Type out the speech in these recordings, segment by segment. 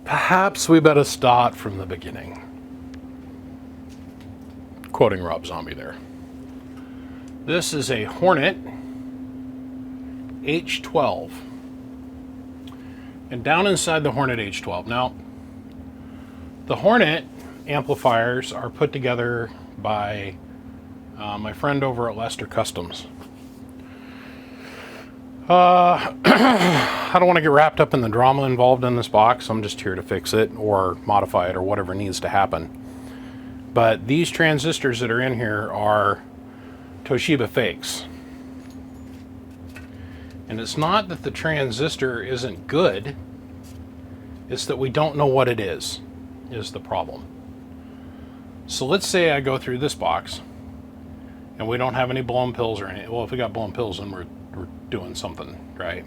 Perhaps we better start from the beginning. Quoting Rob Zombie there. This is a Hornet H12. And down inside the Hornet H12. Now, the Hornet amplifiers are put together by my friend over at Lester Customs. I don't want to get wrapped up in the drama involved in this box. I'm just here to fix it or modify it or whatever needs to happen. But these transistors that are in here are Toshiba fakes. And it's not that the transistor isn't good, it's that we don't know what it is the problem. So let's say I go through this box and we don't have any blown pills or anything. Well, if we got blown pills, then we're doing something, right?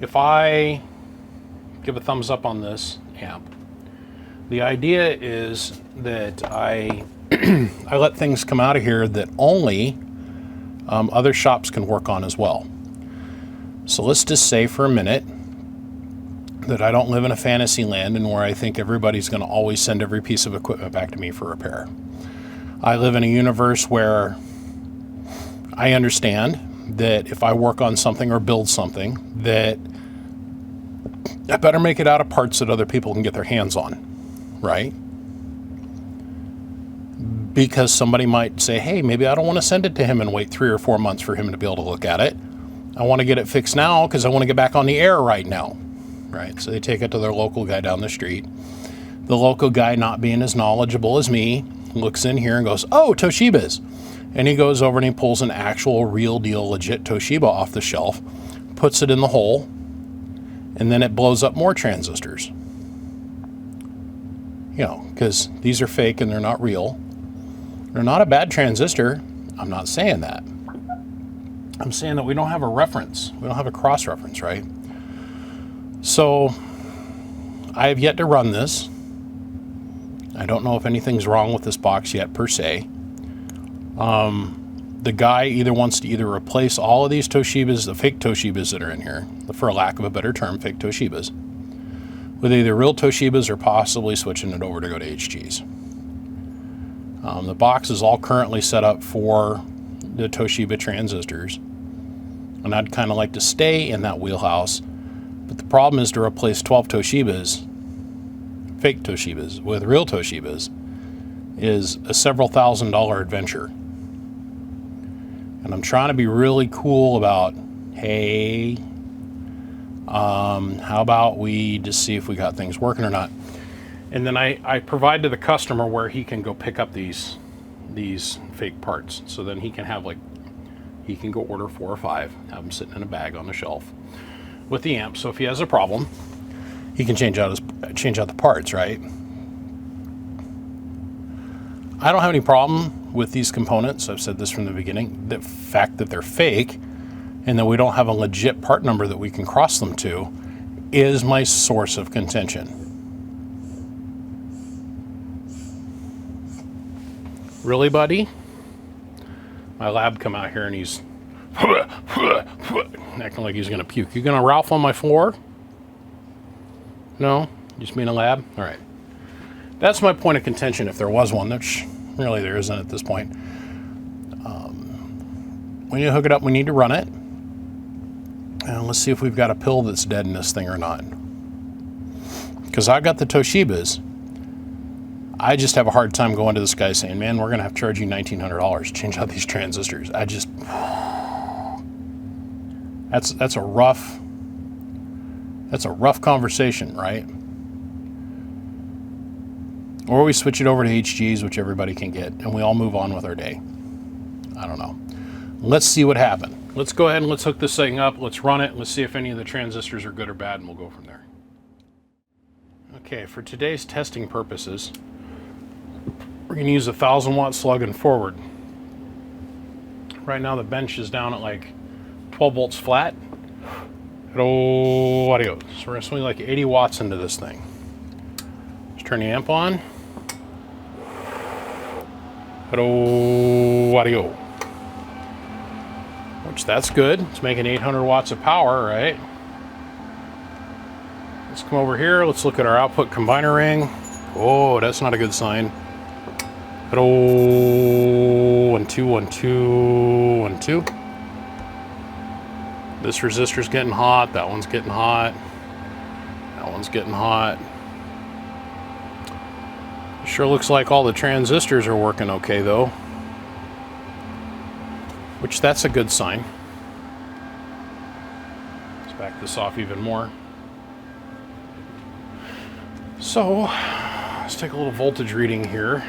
If I give a thumbs up on this amp, the idea is that I I let things come out of here that only other shops can work on as well. So let's just say for a minute that I don't live in a fantasy land and where I think everybody's going to always send every piece of equipment back to me for repair. I live in a universe where I understand that if I work on something or build something, that I better make it out of parts that other people can get their hands on, right? Because somebody might say, hey, maybe I don't want to send it to him and wait 3 or 4 months for him to be able to look at it. I want to get it fixed now because I want to get back on the air right now, right? So they take it to their local guy down the street. The local guy, not being as knowledgeable as me, looks in here and goes, oh, Toshiba's. And he goes over and he pulls an actual real deal legit Toshiba off the shelf, puts it in the hole, and then it blows up more transistors. You know, because these are fake and they're not real. They're not a bad transistor. I'm not saying that. I'm saying that we don't have a reference. We don't have a cross-reference, right? So I have yet to run this. I don't know if anything's wrong with this box yet per se. The guy either wants to replace all of these Toshibas, the fake Toshibas that are in here, for lack of a better term, fake Toshibas, with either real Toshibas or possibly switching it over to go to HGs. The box is all currently set up for the Toshiba transistors, and I'd kind of like to stay in that wheelhouse, but the problem is to replace 12 Toshibas, fake Toshibas, with real Toshibas is a several $1,000 adventure. And I'm trying to be really cool about, hey, how about we just see if we got things working or not. And then I provide to the customer where he can go pick up these fake parts. So then he can have he can go order 4 or 5, have them sitting in a bag on the shelf with the amp. So if he has a problem, he can change out the parts, right? I don't have any problem with these components. I've said this from the beginning. The fact that they're fake and that we don't have a legit part number that we can cross them to is my source of contention. Really, buddy? My lab come out here and he's acting like he's gonna puke. You gonna Ralph on my floor? No? Just being a lab? All right. That's my point of contention, if there was one, which really there isn't at this point. We need to hook it up, we need to run it. And let's see if we've got a pill that's dead in this thing or not. Because I've got the Toshibas. I just have a hard time going to this guy saying, man, we're going to have to charge you $1,900 to change out these transistors. That's a rough conversation, right? Or we switch it over to HGs, which everybody can get, and we all move on with our day. I don't know. Let's see what happened. Let's go ahead and let's hook this thing up. Let's run it. Let's see if any of the transistors are good or bad, and we'll go from there. Okay, for today's testing purposes, we're going to use a 1,000-watt slug and forward. Right now the bench is down at like 12 volts flat. Hello, audio. So we're going to swing like 80 watts into this thing. Let's turn the amp on. Hello, audio. Which that's good. It's making 800 watts of power, right? Let's come over here. Let's look at our output combiner ring. Oh, that's not a good sign. Hello, 1, 2, 1, 2, 1, 2. This resistor's getting hot. That one's getting hot. That one's getting hot. Sure looks like all the transistors are working okay though, which that's a good sign. Let's back this off even more. So let's take a little voltage reading here.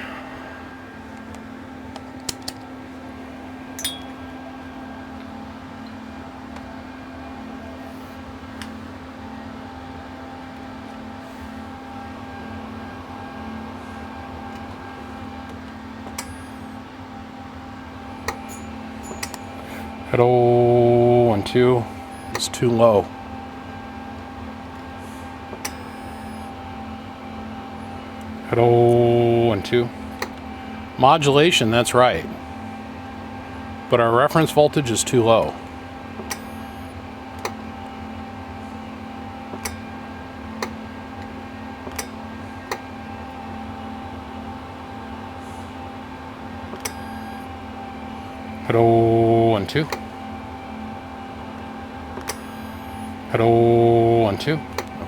Hello, 1, 2. It's too low. Hello, 1, 2. Modulation, that's right. But our reference voltage is too low. Hello, 1, 2. Hello, 1, 2.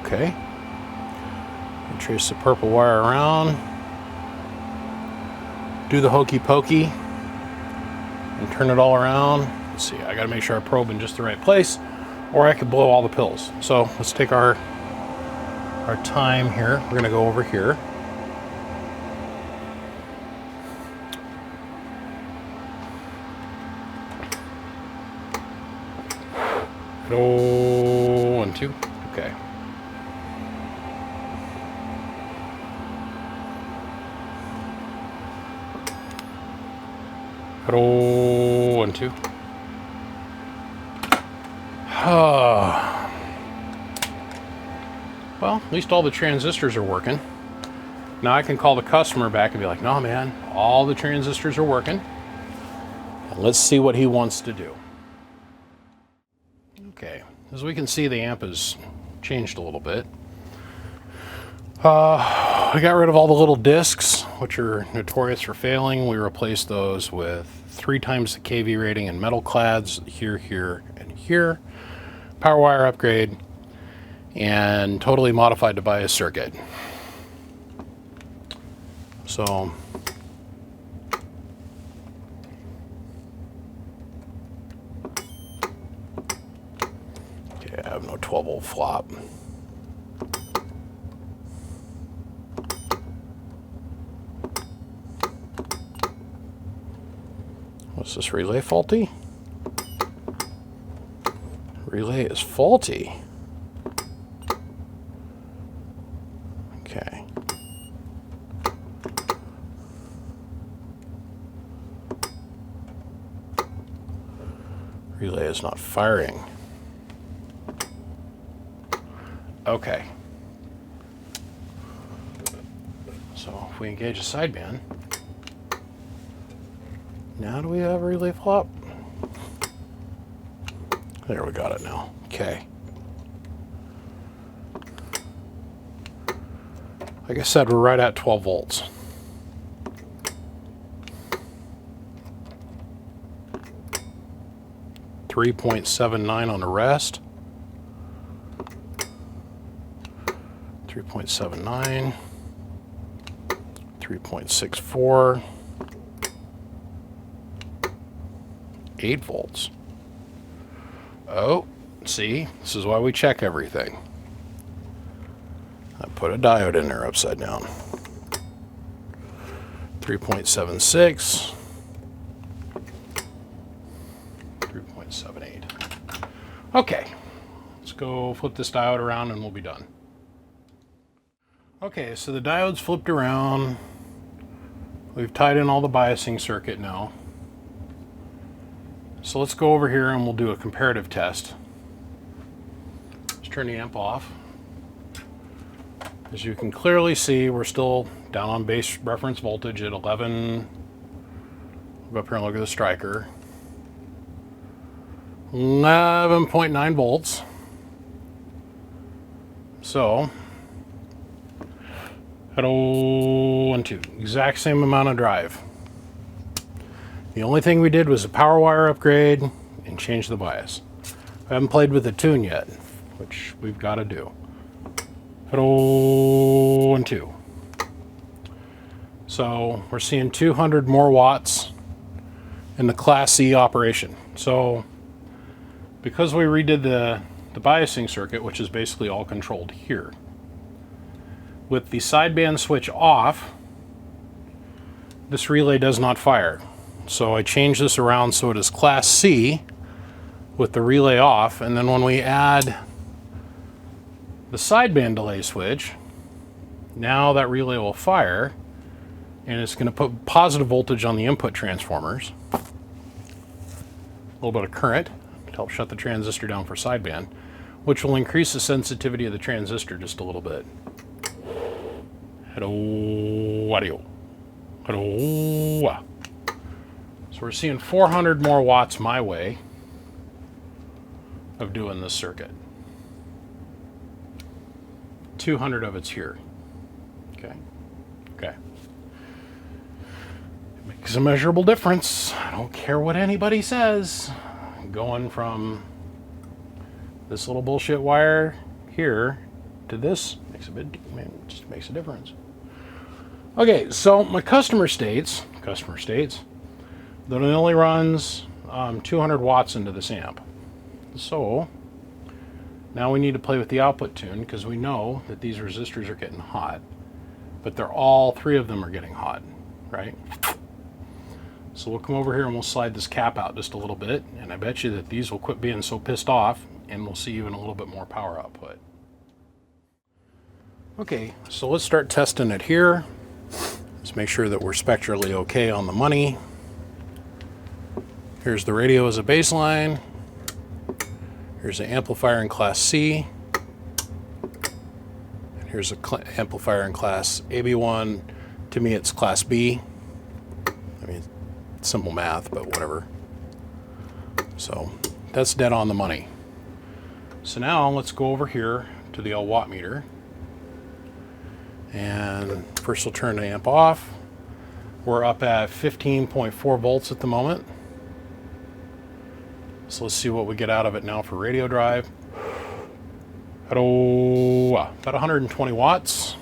Okay. And trace the purple wire around. Do the hokey pokey and turn it all around. Let's see, I gotta make sure I probe in just the right place or I could blow all the pills. So let's take our time here. We're gonna go over here. Hello, 1, 2. Okay. Hello, 1, 2. Well, at least all the transistors are working. Now I can call the customer back and be like, no man, all the transistors are working. And let's see what he wants to do. Okay, as we can see, the amp has changed a little bit. We got rid of all the little discs, which are notorious for failing. We replaced those with 3 times the kV rating in metal clads, here, here, and here. Power wire upgrade, and totally modified the bias circuit. So, I have no 12-volt flop. What's this relay faulty? Relay is faulty. Okay. Relay is not firing. Okay. So if we engage a sideband, now do we have a relay flop? There, we got it now. Okay. Like I said, we're right at 12 volts. .79 on the rest. 3.79, 3.64, 8 volts. Oh, see, this is why we check everything. I put a diode in there upside down. 3.76, 3.78. Okay, let's go flip this diode around and we'll be done. Okay, so the diode's flipped around. We've tied in all the biasing circuit now. So let's go over here and we'll do a comparative test. Let's turn the amp off. As you can clearly see, we're still down on base reference voltage at 11. We'll go up here and look at the striker. 11.9 volts. So So, hello, 1, 2. Exact same amount of drive. The only thing we did was a power wire upgrade and change the bias. I haven't played with the tune yet, which we've got to do. Hello, 1, 2. So we're seeing 200 more watts in the Class C operation. So because we redid the biasing circuit, which is basically all controlled here, with the sideband switch off, this relay does not fire. So I changed this around so it is Class C with the relay off, and then when we add the sideband delay switch, now that relay will fire, and it's going to put positive voltage on the input transformers, a little bit of current to help shut the transistor down for sideband, which will increase the sensitivity of the transistor just a little bit. Hello, audio. Hello. So we're seeing 400 more watts my way of doing this circuit. 200 of it's here. Okay. Okay. It makes a measurable difference. I don't care what anybody says. Going from this little bullshit wire here to this makes just makes a difference. Okay, so my customer states that it only runs 200 watts into this amp. So now we need to play with the output tune, because we know that these resistors are getting hot, but all three of them are getting hot, right? So we'll come over here and we'll slide this cap out just a little bit, and I bet you that these will quit being so pissed off, and we'll see even a little bit more power output. Okay, so let's start testing it here. Let's make sure that we're spectrally okay on the money. Here's the radio as a baseline. Here's the amplifier in Class C. And here's the amplifier in Class AB1. To me, it's Class B. I mean, it's simple math, but whatever. So that's dead on the money. So now let's go over here to the L watt meter. And first we'll turn the amp off. We're up at 15.4 volts at the moment. So let's see what we get out of it now for radio drive. Hello, about 120 watts.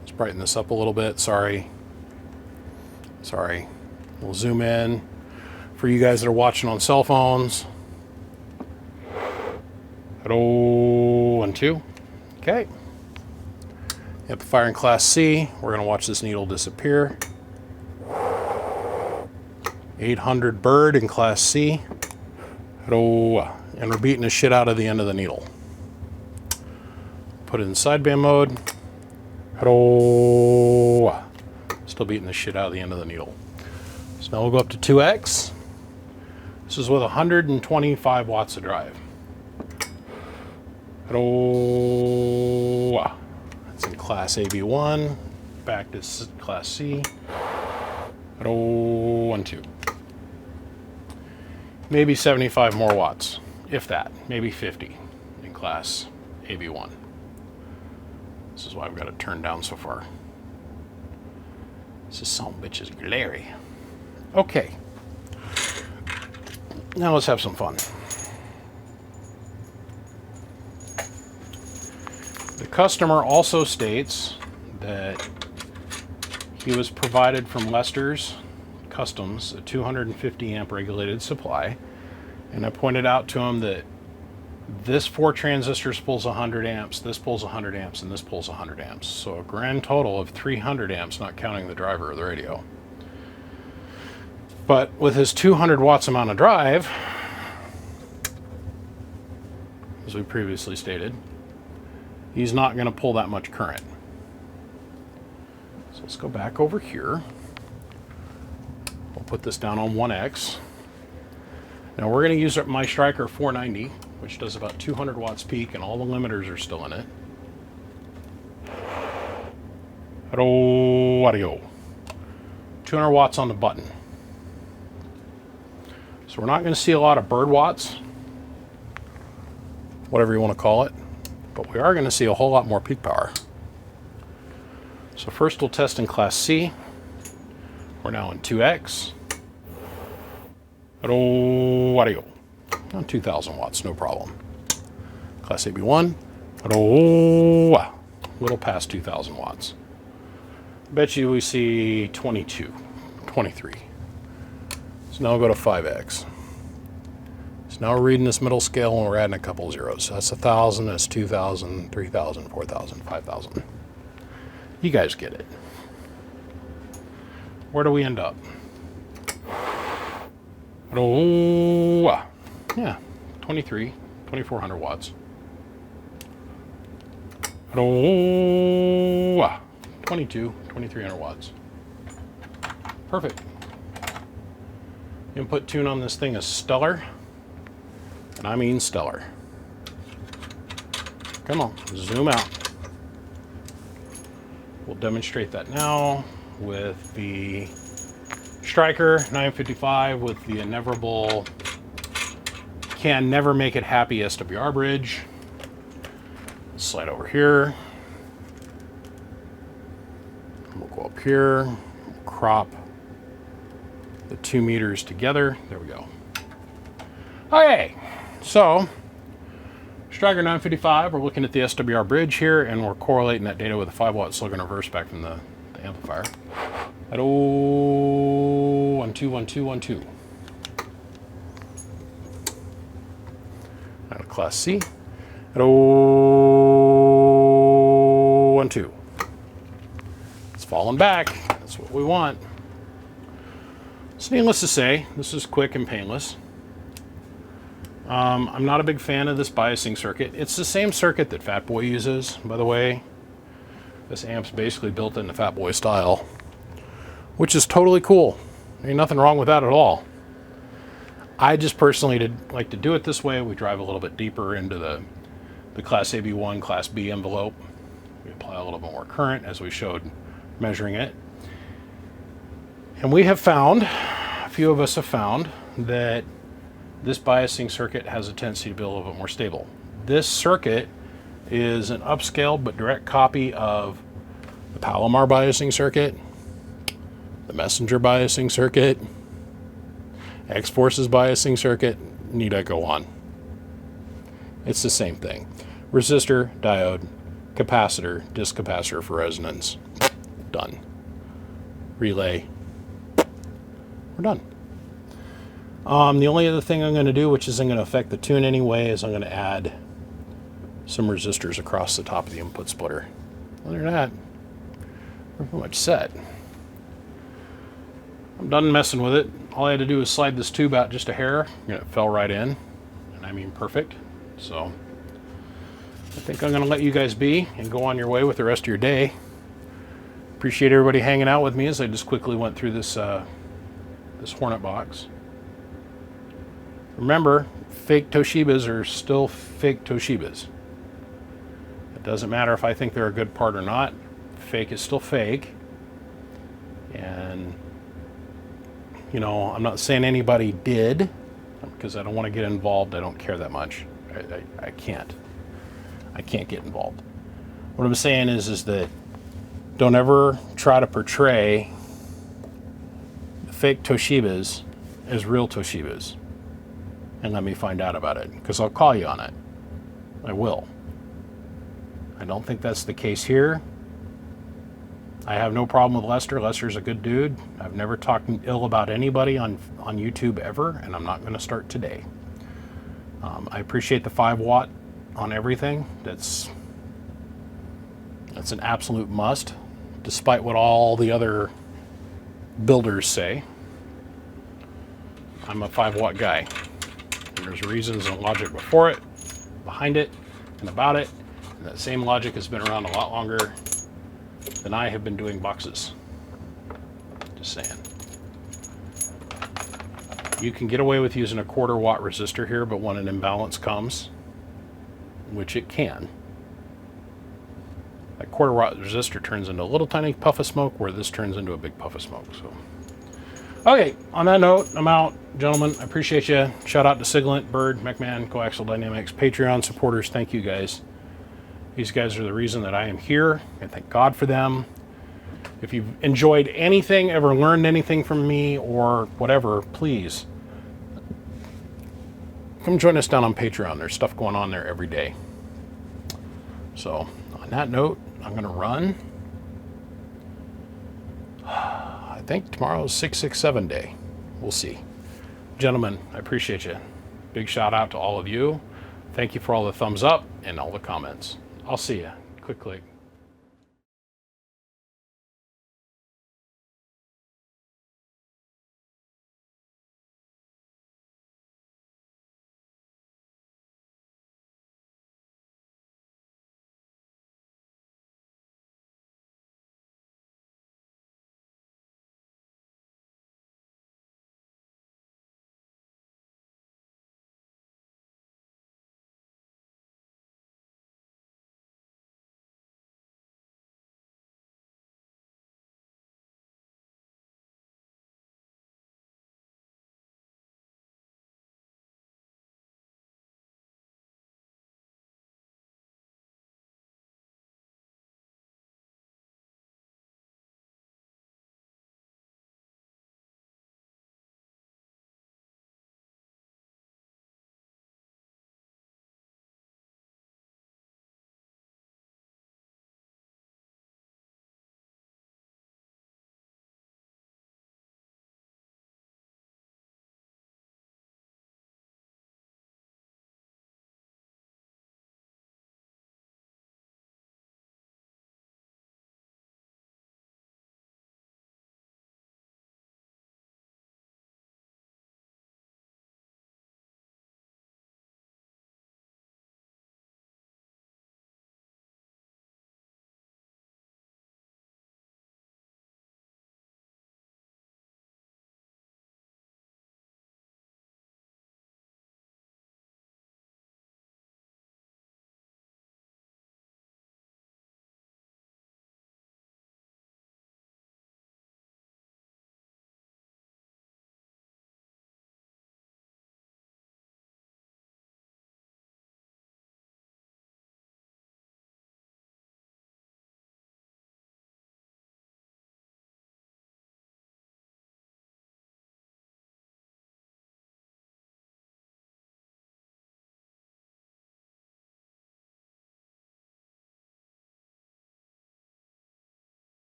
Let's brighten this up a little bit. Sorry. We'll zoom in for you guys that are watching on cell phones. Hello, 1, 2. Okay. Amplifier in Class C. We're going to watch this needle disappear. 800 bird in Class C. Hello. And we're beating the shit out of the end of the needle. Put it in sideband mode. Hello. Still beating the shit out of the end of the needle. So now we'll go up to 2x. This is with 125 watts of drive. Hello. It's in Class AB1. Back to Class C. Hello, 1, 2. Maybe 75 more watts, if that. Maybe 50 in Class AB1. This is why I've got it turned down so far. This son of a bitch is glary. Okay. Now let's have some fun. The customer also states that he was provided from Lester's Customs a 250 amp regulated supply, and I pointed out to him that this 4 transistors pulls 100 amps, this pulls 100 amps, and this pulls 100 amps. So a grand total of 300 amps, not counting the driver of the radio. But with his 200 watts amount of drive, as we previously stated, he's not going to pull that much current. So let's go back over here. We'll put this down on 1x. Now we're going to use my Striker 490, which does about 200 watts peak, and all the limiters are still in it. Hello, audio. 200 watts on the button. So we're not going to see a lot of bird watts, whatever you want to call it. but we are going to see a whole lot more peak power. So first we'll test in class C. We're now in 2X. Audio. On 2,000 watts, no problem. Class AB1. A little past 2,000 watts. I bet you we see 22, 23. So now we'll go to 5X. So now we're reading this middle scale and we're adding a couple zeros. So that's 1,000, that's 2,000, 3,000, 4,000, 5,000. You guys get it. Where do we end up? Yeah, 23, 2,400 watts. 22, 2,300 watts. Perfect. Input tune on this thing is stellar. And I mean stellar. Come on, zoom out. We'll demonstrate that now with the Striker 955 with the inevitable can never make it happy SWR bridge. Slide over here. We'll go up here, we'll crop the 2 meters together. There we go. Okay, so Striker 955, we're looking at the SWR bridge here, and we're correlating that data with a 5-watt silicon reverse back from the amplifier. At 1, 2, 1, 2, 1, 2. Now to class C. At 1, 2. It's falling back. That's what we want. So needless to say, this is quick and painless. I'm not a big fan of this biasing circuit. It's the same circuit that Fatboy uses, by the way. This amp's basically built in the Fatboy style, which is totally cool. Ain't nothing wrong with that at all. I just personally like to do it this way. We drive a little bit deeper into the Class AB1, Class B envelope. We apply a little bit more current, as we showed measuring it. And we have found, a few of us have found, that this biasing circuit has a tendency to be a little bit more stable. This circuit is an upscaled but direct copy of the Palomar biasing circuit, the Messenger biasing circuit, X-Force's biasing circuit, need I go on? It's the same thing. Resistor, diode, capacitor, disc capacitor for resonance. Done. Relay. We're done. The only other thing I'm going to do, which isn't going to affect the tune anyway, is I'm going to add some resistors across the top of the input splitter. Other than that, we're pretty much set. I'm done messing with it. All I had to do was slide this tube out just a hair, and it fell right in. And I mean perfect. So I think I'm going to let you guys be and go on your way with the rest of your day. Appreciate everybody hanging out with me as I just quickly went through this this Hornet box. Remember, fake Toshibas are still fake Toshibas. It doesn't matter if I think they're a good part or not. Fake is still fake. And, you know, I'm not saying anybody did, because I don't want to get involved. I don't care that much. I can't. I can't get involved. What I'm saying is that don't ever try to portray the fake Toshibas as real Toshibas. And let me find out about it, because I'll call you on it. I will. I don't think that's the case here. I have no problem with Lester. Lester's a good dude. I've never talked ill about anybody on YouTube ever, and I'm not going to start today. I appreciate the 5-watt on everything. That's an absolute must, despite what all the other builders say. I'm a 5-watt guy. And there's reasons and logic before it, behind it, and about it. And that same logic has been around a lot longer than I have been doing boxes. Just saying. You can get away with using a 1/4 watt resistor here, but when an imbalance comes, which it can, that 1/4 watt resistor turns into a little tiny puff of smoke, where this turns into a big puff of smoke. So, okay, on that note, I'm out. Gentlemen, I appreciate you. Shout out to Siglent, Bird, McMahon, Coaxial Dynamics, Patreon supporters. Thank you guys. These guys are the reason that I am here. I thank God for them. If you've enjoyed anything, ever learned anything from me or whatever, please come join us down on Patreon. There's stuff going on there every day. So on that note, I'm going to run. I think tomorrow's 667 day. We'll see. Gentlemen, I appreciate you. Big shout out to all of you. Thank you for all the thumbs up and all the comments. I'll see you. Click.